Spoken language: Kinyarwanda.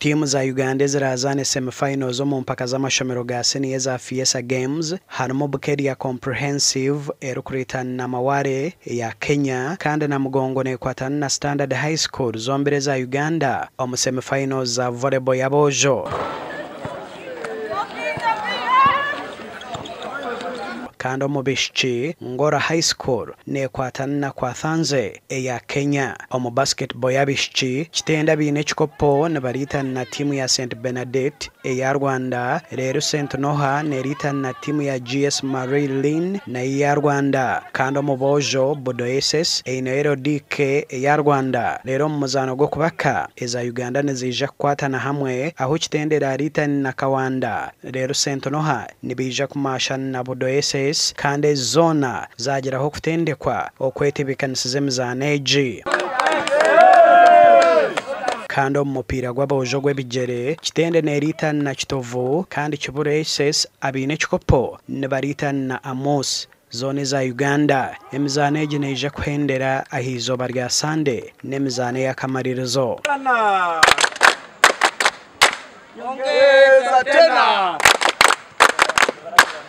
timu za Uganda zirazane semi-finals zo mu mpaka z'amashomero ga senior za FEASSSA Games harimo bukeri ya comprehensive erukuritana na maware ya Kenya kandi na mugongo ne kwatana na Standard High School zombere za Uganda mu semi-finals za volleyball yabojo. Kando mubishchi Ngora High School ne kwatana kwa Thanze ya Kenya omu basketball yabishchi kitenda bine chikopo ne barita na timu ya St Benedict ya Rwanda rero St Noha ne rita na timu ya GS Marilyn na ya Rwanda kando mubojo Budoeses ino DK ya Rwanda rero muzano go kubaka eza Uganda nezija kwatana hamwe aho kitendera rita na Kawanda rero St Noha nibija kumashana na Budoeses kandi zona zageraho kutendekwa okwetebekaniza Emizaano egi kandi umupira gw'abojo gw'ebigere kitende nerita na Kitovu kandi Kibureses abine chikopo ne barita na Amos zone za Uganda. Emizaano egi neija kuhendera ahizoba rya Sunday n'Emizaano y'akamaririzo. Ongeza tena.